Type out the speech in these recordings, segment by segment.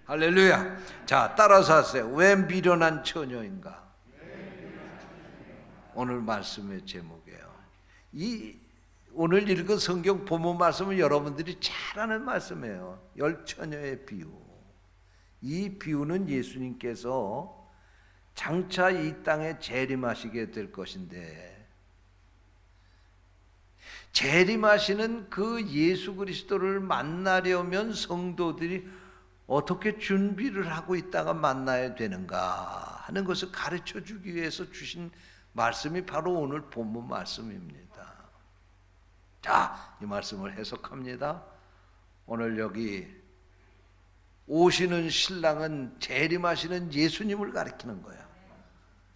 할렐루야. 자, 따라서 하세요. 왜 미련한 처녀인가? 오늘 말씀의 제목이에요. 오늘 읽은 성경 본문 말씀은 여러분들이 잘 아는 말씀이에요. 열 처녀의 비유. 이 비유는 예수님께서 장차 이 땅에 재림하시게 될 것인데, 재림하시는 그 예수 그리스도를 만나려면 성도들이 어떻게 준비를 하고 있다가 만나야 되는가 하는 것을 가르쳐 주기 위해서 주신 말씀이 바로 오늘 본문 말씀입니다. 자, 이 말씀을 해석합니다. 오늘 여기 오시는 신랑은 재림하시는 예수님을 가리키는 거예요.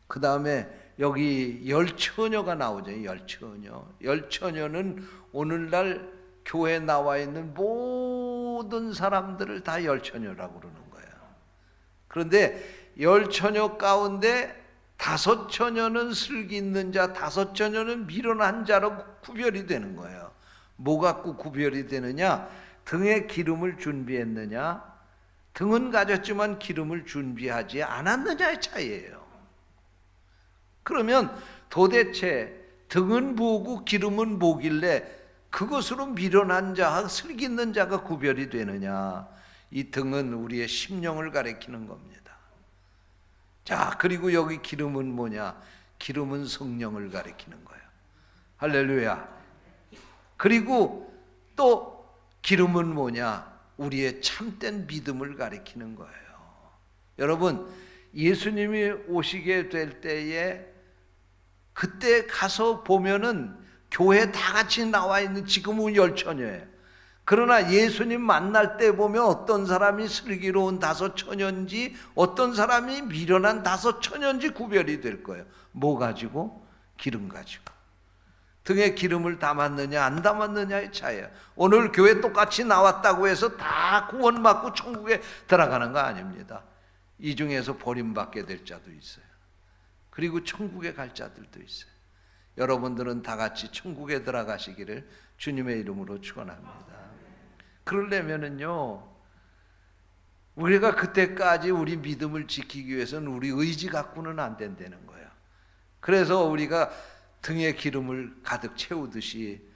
그 다음에 여기 열 처녀가 나오죠. 열 처녀. 열 처녀는 오늘날 교회에 나와 있는 모든 사람들을 다 열 처녀라고 그러는 거예요. 그런데 열 처녀 가운데 다섯 처녀는 슬기 있는 자, 다섯 처녀는 미련한 자로 구별이 되는 거예요. 뭐 갖고 구별이 되느냐? 등에 기름을 준비했느냐? 등은 가졌지만 기름을 준비하지 않았느냐의 차이예요. 그러면 도대체 등은 뭐고 기름은 뭐길래 그것으로 미련한 자와 슬기 있는 자가 구별이 되느냐? 이 등은 우리의 심령을 가리키는 겁니다. 자, 그리고 여기 기름은 뭐냐? 기름은 성령을 가리키는 거예요. 할렐루야. 그리고 또 기름은 뭐냐? 우리의 참된 믿음을 가리키는 거예요. 여러분, 예수님이 오시게 될 때에 그때 가서 보면은 교회 다 같이 나와 있는, 지금은 열 처녀예요. 그러나 예수님 만날 때 보면 어떤 사람이 슬기로운 다섯 처녀인지 어떤 사람이 미련한 다섯 처녀인지 구별이 될 거예요. 뭐 가지고? 기름 가지고. 등에 기름을 담았느냐 안 담았느냐의 차이예요. 오늘 교회 똑같이 나왔다고 해서 다 구원받고 천국에 들어가는 거 아닙니다. 이 중에서 버림받게 될 자도 있어요. 그리고 천국에 갈 자들도 있어요. 여러분들은 다 같이 천국에 들어가시기를 주님의 이름으로 축원합니다. 그러려면은요, 우리가 그때까지 우리 믿음을 지키기 위해서는 우리 의지 갖고는 안 된다는 거예요. 그래서 우리가 등에 기름을 가득 채우듯이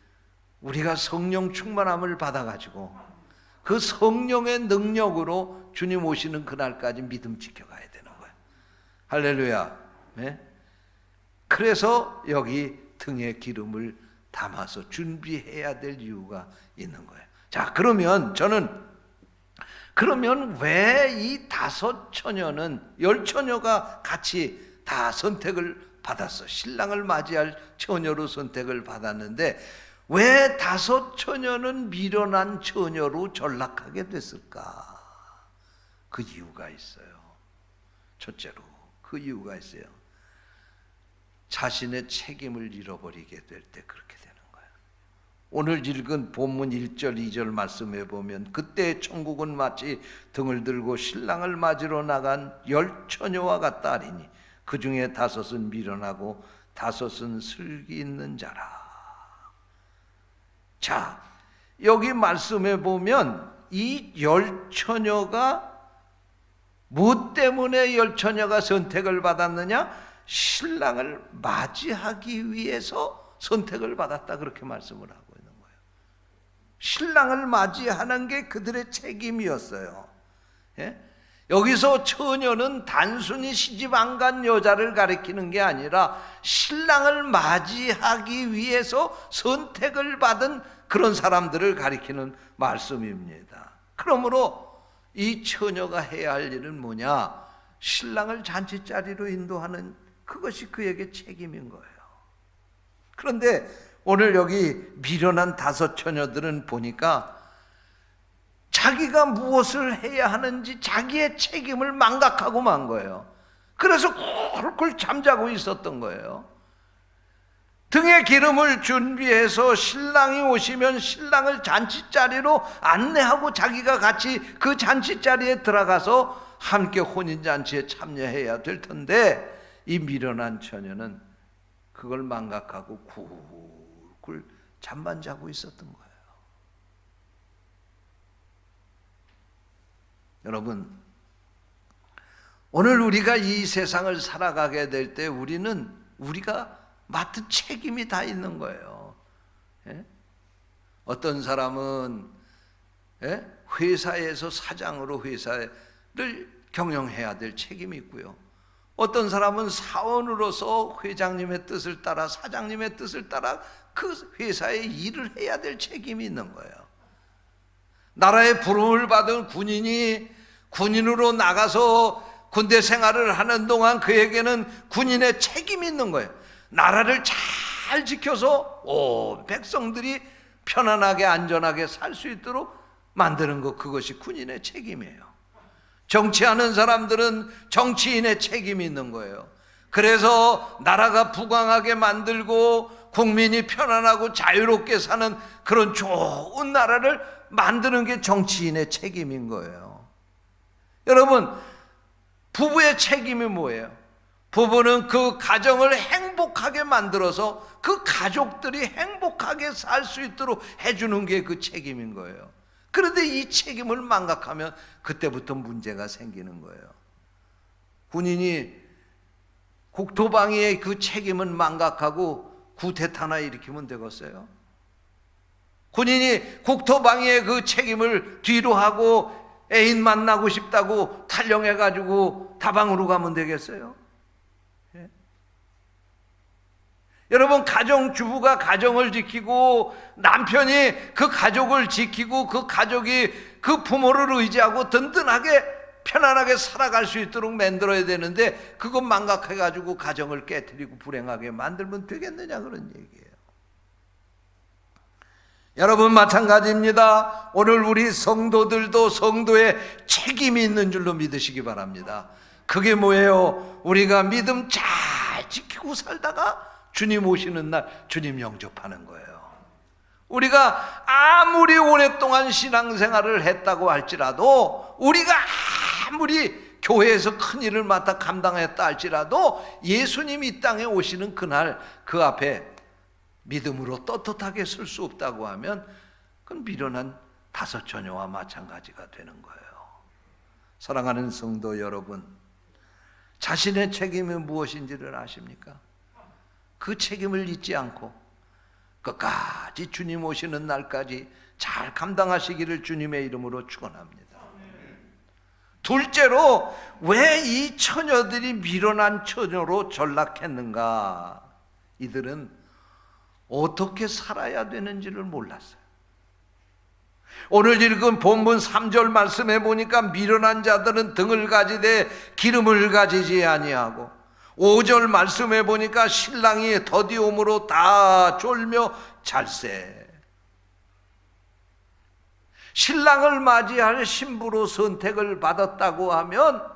우리가 성령 충만함을 받아가지고 그 성령의 능력으로 주님 오시는 그날까지 믿음 지켜가야 되는 거예요. 할렐루야. 네? 그래서 여기 등에 기름을 담아서 준비해야 될 이유가 있는 거예요. 자, 그러면 왜 이 다섯 처녀는 열 처녀가 같이 다 선택을 받았어? 신랑을 맞이할 처녀로 선택을 받았는데 왜 다섯 처녀는 미련한 처녀로 전락하게 됐을까? 그 이유가 있어요. 첫째로 그 이유가 있어요. 자신의 책임을 잃어버리게 될 때 그렇게 되는 거예요. 오늘 읽은 본문 1절 2절 말씀해 보면 그때 천국은 마치 등을 들고 신랑을 맞으러 나간 열 처녀와 같다 하리니 그 중에 다섯은 미련하고 다섯은 슬기 있는 자라. 자, 여기 말씀해 보면 이 열 처녀가 무엇 때문에 열 처녀가 선택을 받았느냐? 신랑을 맞이하기 위해서 선택을 받았다, 그렇게 말씀을 하고 있는 거예요. 신랑을 맞이하는 게 그들의 책임이었어요. 예? 여기서 처녀는 단순히 시집 안 간 여자를 가리키는 게 아니라 신랑을 맞이하기 위해서 선택을 받은 그런 사람들을 가리키는 말씀입니다. 그러므로 이 처녀가 해야 할 일은 뭐냐? 신랑을 잔치자리로 인도하는, 그것이 그에게 책임인 거예요. 그런데 오늘 여기 미련한 다섯 처녀들은 보니까 자기가 무엇을 해야 하는지 자기의 책임을 망각하고 만 거예요. 그래서 꿀꿀 잠자고 있었던 거예요. 등에 기름을 준비해서 신랑이 오시면 신랑을 잔치자리로 안내하고 자기가 같이 그 잔치자리에 들어가서 함께 혼인잔치에 참여해야 될 텐데 이 미련한 처녀는 그걸 망각하고 굴굴 잠만 자고 있었던 거예요. 여러분, 오늘 우리가 이 세상을 살아가게 될 때 우리가 맡은 책임이 다 있는 거예요. 예? 어떤 사람은 회사에서 사장으로 회사를 경영해야 될 책임이 있고요. 어떤 사람은 사원으로서 회장님의 뜻을 따라 사장님의 뜻을 따라 그 회사의 일을 해야 될 책임이 있는 거예요. 나라의 부름을 받은 군인이 군인으로 나가서 군대 생활을 하는 동안 그에게는 군인의 책임이 있는 거예요. 나라를 잘 지켜서 백성들이 편안하게 안전하게 살 수 있도록 만드는 것, 그것이 군인의 책임이에요. 정치하는 사람들은 정치인의 책임이 있는 거예요. 그래서 나라가 부강하게 만들고 국민이 편안하고 자유롭게 사는 그런 좋은 나라를 만드는 게 정치인의 책임인 거예요. 여러분, 부부의 책임이 뭐예요? 부부는 그 가정을 행복하게 만들어서 그 가족들이 행복하게 살 수 있도록 해주는 게 그 책임인 거예요. 그런데 이 책임을 망각하면 그때부터 문제가 생기는 거예요. 군인이 국토방위의 그 책임은 망각하고 쿠데타나 일으키면 되겠어요? 군인이 국토방위의 그 책임을 뒤로 하고 애인 만나고 싶다고 탈영해가지고 다방으로 가면 되겠어요? 예? 여러분, 가정주부가 가정을 지키고 남편이 그 가족을 지키고 그 가족이 그 부모를 의지하고 든든하게 편안하게 살아갈 수 있도록 만들어야 되는데 그것 망각해가지고 가정을 깨트리고 불행하게 만들면 되겠느냐, 그런 얘기예요. 여러분, 마찬가지입니다. 오늘 우리 성도들도 성도의 책임이 있는 줄로 믿으시기 바랍니다. 그게 뭐예요? 우리가 믿음 잘 지키고 살다가 주님 오시는 날 주님 영접하는 거예요. 우리가 아무리 오랫동안 신앙생활을 했다고 할지라도, 우리가 아무리 교회에서 큰 일을 맡아 감당했다 할지라도 예수님이 이 땅에 오시는 그날 그 앞에 믿음으로 떳떳하게 설 수 없다고 하면 그건 미련한 다섯 처녀와 마찬가지가 되는 거예요. 사랑하는 성도 여러분, 자신의 책임이 무엇인지를 아십니까? 그 책임을 잊지 않고 끝까지 주님 오시는 날까지 잘 감당하시기를 주님의 이름으로 축원합니다. 둘째로, 왜 이 처녀들이 미련한 처녀로 전락했는가? 이들은 어떻게 살아야 되는지를 몰랐어요. 오늘 읽은 본문 3절 말씀에 보니까 미련한 자들은 등을 가지되 기름을 가지지 아니하고, 5절 말씀에 보니까 신랑이 더디옴으로 다 졸며 잘세. 신랑을 맞이할 신부로 선택을 받았다고 하면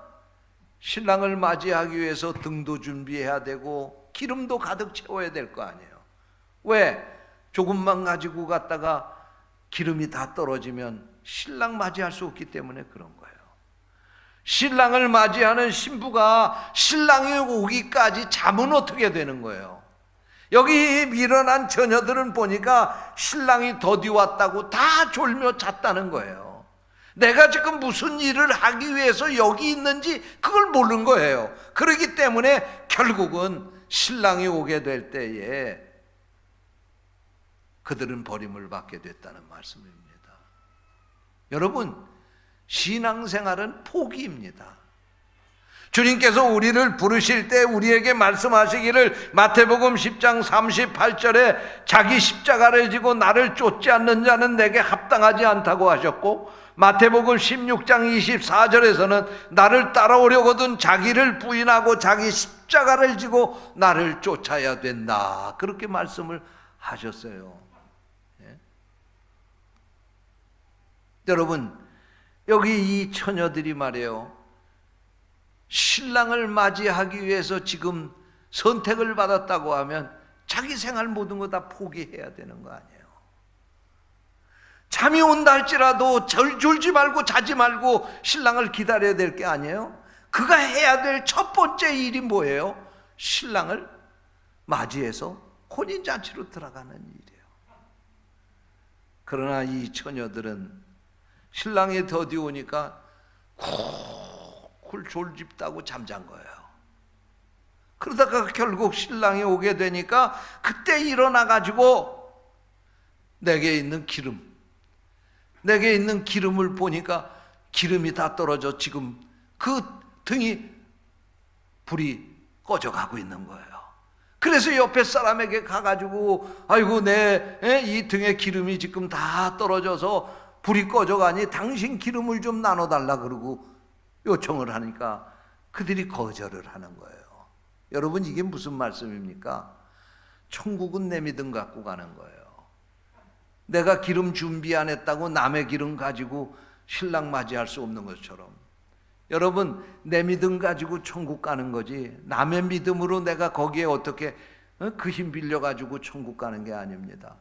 신랑을 맞이하기 위해서 등도 준비해야 되고 기름도 가득 채워야 될 거 아니에요. 왜? 조금만 가지고 갔다가 기름이 다 떨어지면 신랑 맞이할 수 없기 때문에 그런 거예요. 신랑을 맞이하는 신부가 신랑이 오기까지 잠은 어떻게 되는 거예요? 여기 미련한 처녀들은 보니까 신랑이 더디 왔다고 다 졸며 잤다는 거예요. 내가 지금 무슨 일을 하기 위해서 여기 있는지 그걸 모르는 거예요. 그렇기 때문에 결국은 신랑이 오게 될 때에 그들은 버림을 받게 됐다는 말씀입니다. 여러분, 신앙생활은 포기입니다. 주님께서 우리를 부르실 때 우리에게 말씀하시기를 마태복음 10장 38절에 자기 십자가를 지고 나를 쫓지 않는 자는 내게 합당하지 않다고 하셨고, 마태복음 16장 24절에서는 나를 따라오려거든 자기를 부인하고 자기 십자가를 지고 나를 쫓아야 된다, 그렇게 말씀을 하셨어요. 예? 여러분, 여기 이 처녀들이 말이에요, 신랑을 맞이하기 위해서 지금 선택을 받았다고 하면 자기 생활 모든 거 다 포기해야 되는 거 아니에요. 잠이 온다 할지라도 졸지 말고 자지 말고 신랑을 기다려야 될 게 아니에요. 그가 해야 될 첫 번째 일이 뭐예요? 신랑을 맞이해서 혼인잔치로 들어가는 일이에요. 그러나 이 처녀들은 신랑이 더디 오니까 졸집다고 잠잔 거예요. 그러다가 결국 신랑이 오게 되니까 그때 일어나 가지고 내게 있는 기름을 보니까 기름이 다 떨어져 지금 그 등이 불이 꺼져가고 있는 거예요. 그래서 옆에 사람에게 가가지고 아이고 내 이 등에 기름이 지금 다 떨어져서 불이 꺼져가니 당신 기름을 좀 나눠달라 그러고 요청을 하니까 그들이 거절을 하는 거예요. 여러분 이게 무슨 말씀입니까? 천국은 내 믿음 갖고 가는 거예요. 내가 기름 준비 안 했다고 남의 기름 가지고 신랑 맞이할 수 없는 것처럼 여러분 내 믿음 가지고 천국 가는 거지 남의 믿음으로 내가 거기에 어떻게 그 힘 빌려가지고 천국 가는 게 아닙니다.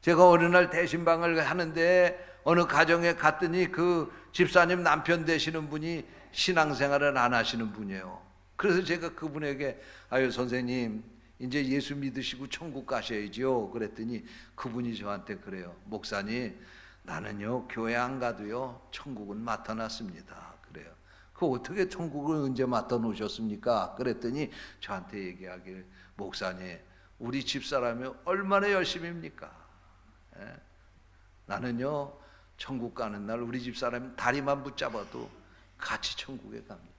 제가 어느 날 대신방을 하는데 어느 가정에 갔더니 그 집사님 남편 되시는 분이 신앙생활을 안 하시는 분이에요. 그래서 제가 그분에게 아유 선생님 이제 예수 믿으시고 천국 가셔야지요 그랬더니 그분이 저한테 그래요. 목사님 나는요 교회 안 가도요 천국은 맡아놨습니다. 그래요. 그 어떻게 천국을 언제 맡아놓으셨습니까? 그랬더니 저한테 얘기하길 목사님 우리 집사람이 얼마나 열심입니까? 나는요 천국 가는 날 우리 집사람이 다리만 붙잡아도 같이 천국에 갑니다.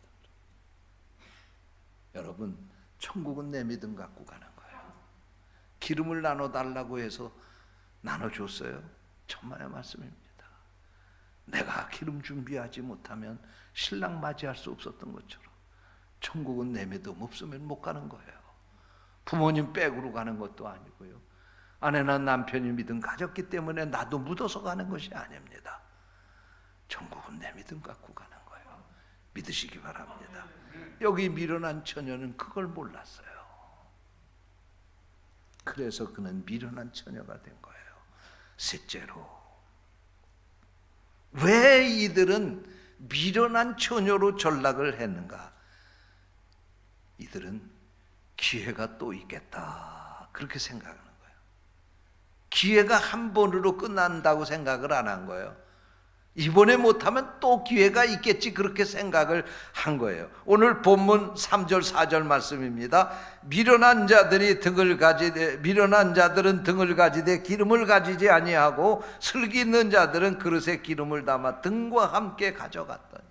여러분 천국은 내 믿음 갖고 가는 거예요. 기름을 나눠달라고 해서 나눠줬어요. 천만의 말씀입니다. 내가 기름 준비하지 못하면 신랑 맞이할 수 없었던 것처럼 천국은 내 믿음 없으면 못 가는 거예요. 부모님 백으로 가는 것도 아니고요. 아내나 남편이 믿음 가졌기 때문에 나도 묻어서 가는 것이 아닙니다. 천국은 내 믿음 갖고 가는 거예요. 믿으시기 바랍니다. 여기 미련한 처녀는 그걸 몰랐어요. 그래서 그는 미련한 처녀가 된 거예요. 셋째로 왜 이들은 미련한 처녀로 전락을 했는가? 이들은 기회가 또 있겠다 그렇게 생각하는 거예요. 기회가 한 번으로 끝난다고 생각을 안 한 거예요. 이번에 못하면 또 기회가 있겠지 그렇게 생각을 한 거예요. 오늘 본문 3절 4절 말씀입니다. 미련한 자들은 등을 가지되 기름을 가지지 아니하고 슬기 있는 자들은 그릇에 기름을 담아 등과 함께 가져갔더니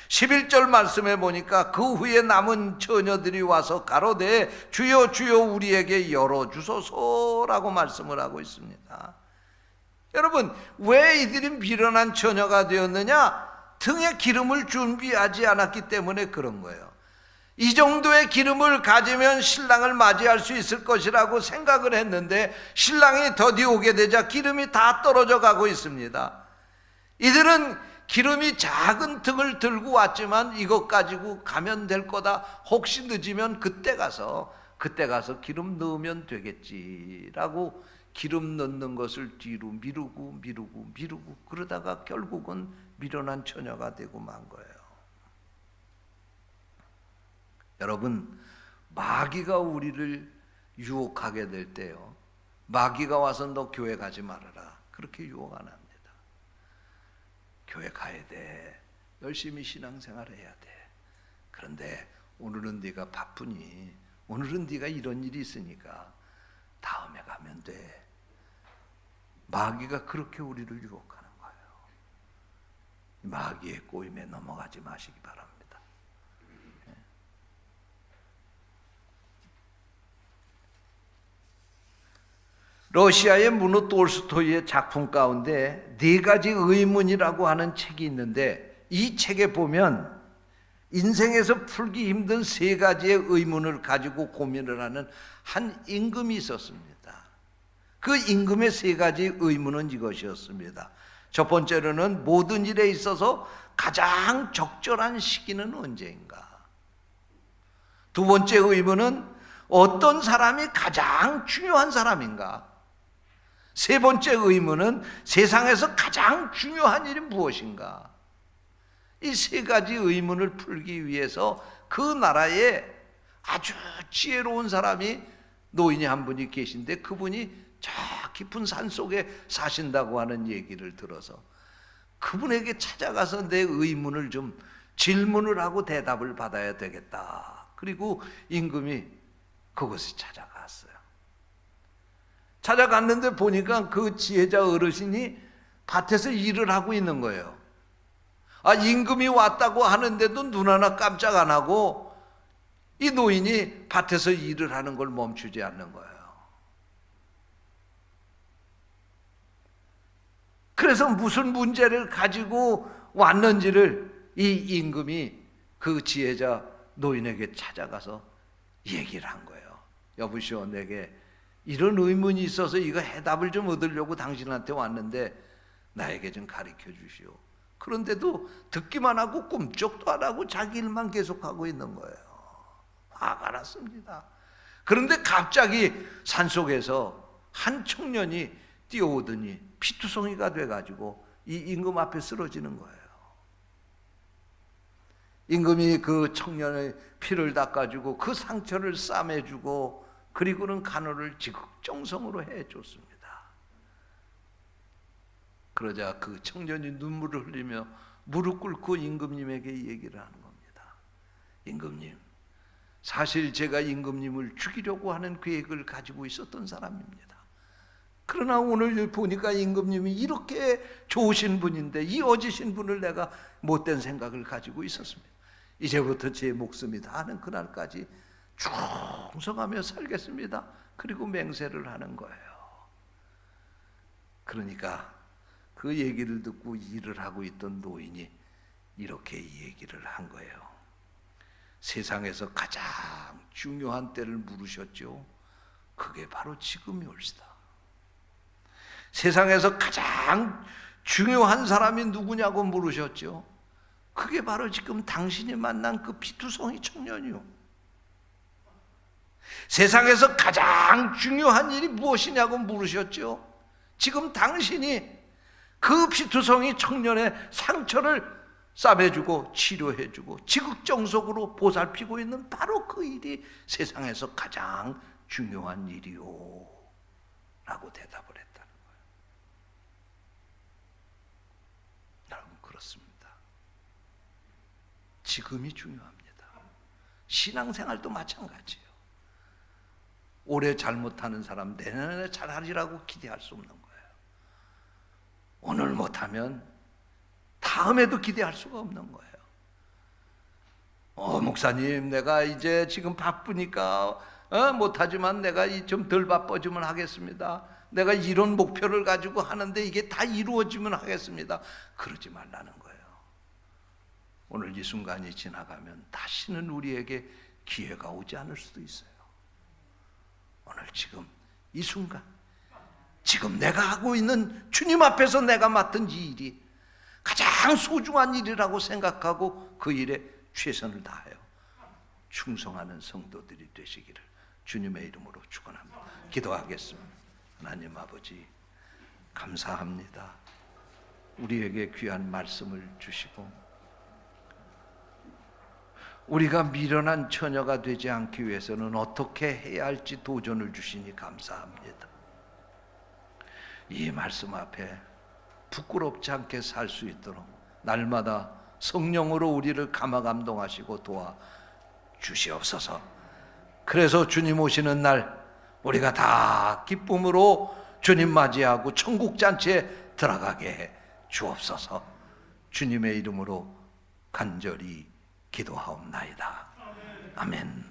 11절 말씀에 보니까 그 후에 남은 처녀들이 와서 가로되 주여 주여 우리에게 열어주소서라고 말씀을 하고 있습니다. 여러분 왜 이들이 미련한 처녀가 되었느냐? 등에 기름을 준비하지 않았기 때문에 그런 거예요. 이 정도의 기름을 가지면 신랑을 맞이할 수 있을 것이라고 생각을 했는데 신랑이 더디 오게 되자 기름이 다 떨어져 가고 있습니다. 이들은 기름이 작은 등을 들고 왔지만 이것 가지고 가면 될 거다. 혹시 늦으면 그때 가서 기름 넣으면 되겠지라고 기름 넣는 것을 뒤로 미루고 그러다가 결국은 미련한 처녀가 되고 만 거예요. 여러분 마귀가 우리를 유혹하게 될 때요 마귀가 와서 너 교회 가지 말아라 그렇게 유혹 안 합니다. 교회 가야 돼. 열심히 신앙생활 해야 돼. 그런데 오늘은 네가 바쁘니 오늘은 네가 이런 일이 있으니까 다음에 가면 돼. 마귀가 그렇게 우리를 유혹하는 거예요. 마귀의 꼬임에 넘어가지 마시기 바랍니다. 러시아의 문호 톨스토이의 작품 가운데 4가지 의문이라고 하는 책이 있는데 이 책에 보면 인생에서 풀기 힘든 3가지의 의문을 가지고 고민을 하는 한 임금이 있었습니다. 그 임금의 3가지 의문은 이것이었습니다. 첫 번째로는 모든 일에 있어서 가장 적절한 시기는 언제인가? 두 번째 의문은 어떤 사람이 가장 중요한 사람인가? 세 번째 의문은 세상에서 가장 중요한 일이 무엇인가? 이 3가지 의문을 풀기 위해서 그 나라에 아주 지혜로운 사람이 노인이 한 분이 계신데 그분이 저 깊은 산 속에 사신다고 하는 얘기를 들어서 그분에게 찾아가서 내 의문을 좀 질문을 하고 대답을 받아야 되겠다. 그리고 임금이 그곳에 찾아갔어요. 찾아갔는데 보니까 그 지혜자 어르신이 밭에서 일을 하고 있는 거예요. 임금이 왔다고 하는데도 눈 하나 깜짝 안 하고 이 노인이 밭에서 일을 하는 걸 멈추지 않는 거예요. 그래서 무슨 문제를 가지고 왔는지를 이 임금이 그 지혜자 노인에게 찾아가서 얘기를 한 거예요. 여보시오, 내게 이런 의문이 있어서 이거 해답을 좀 얻으려고 당신한테 왔는데 나에게 좀 가르쳐 주시오. 그런데도 듣기만 하고 꿈쩍도 안 하고 자기 일만 계속하고 있는 거예요. 화가 났습니다. 그런데 갑자기 산속에서 한 청년이 뛰어오더니 피투성이가 돼가지고 이 임금 앞에 쓰러지는 거예요. 임금이 그 청년의 피를 닦아주고 그 상처를 싸매주고 그리고는 간호를 지극정성으로 해줬습니다. 그러자 그 청년이 눈물을 흘리며 무릎 꿇고 임금님에게 얘기를 하는 겁니다. 임금님, 사실 제가 임금님을 죽이려고 하는 계획을 가지고 있었던 사람입니다. 그러나 오늘 보니까 임금님이 이렇게 좋으신 분인데 이 어지신 분을 내가 못된 생각을 가지고 있었습니다. 이제부터 제 목숨이 다하는 그날까지 충성하며 살겠습니다. 그리고 맹세를 하는 거예요. 그러니까 그 얘기를 듣고 일을 하고 있던 노인이 이렇게 얘기를 한 거예요. 세상에서 가장 중요한 때를 물으셨죠. 그게 바로 지금이 올시다. 세상에서 가장 중요한 사람이 누구냐고 물으셨죠. 그게 바로 지금 당신이 만난 그 피투성이 청년이요. 세상에서 가장 중요한 일이 무엇이냐고 물으셨죠. 지금 당신이 그 피투성이 청년의 상처를 싸매주고 치료해주고 지극정석으로 보살피고 있는 바로 그 일이 세상에서 가장 중요한 일이요 라고 대답을 했다는 거예요. 여러분, 그렇습니다. 지금이 중요합니다. 신앙생활도 마찬가지예요. 올해 잘못하는 사람 내년에 잘하리라고 기대할 수 없는 거예요. 오늘 못하면 다음에도 기대할 수가 없는 거예요. 목사님, 내가 이제 지금 바쁘니까 못하지만 내가 좀 덜 바빠지면 하겠습니다. 내가 이런 목표를 가지고 하는데 이게 다 이루어지면 하겠습니다. 그러지 말라는 거예요. 오늘 이 순간이 지나가면 다시는 우리에게 기회가 오지 않을 수도 있어요. 오늘 지금 이 순간, 지금 내가 하고 있는 주님 앞에서 내가 맡은 이 일이 가장 소중한 일이라고 생각하고 그 일에 최선을 다하여 충성하는 성도들이 되시기를 주님의 이름으로 축원합니다. 기도하겠습니다. 하나님 아버지, 감사합니다. 우리에게 귀한 말씀을 주시고 우리가 미련한 처녀가 되지 않기 위해서는 어떻게 해야 할지 도전을 주시니 감사합니다. 이 말씀 앞에 부끄럽지 않게 살 수 있도록 날마다 성령으로 우리를 감화 감동하시고 도와 주시옵소서. 그래서 주님 오시는 날 우리가 다 기쁨으로 주님 맞이하고 천국 잔치에 들어가게 해 주옵소서. 주님의 이름으로 간절히 기도하옵나이다. 아멘.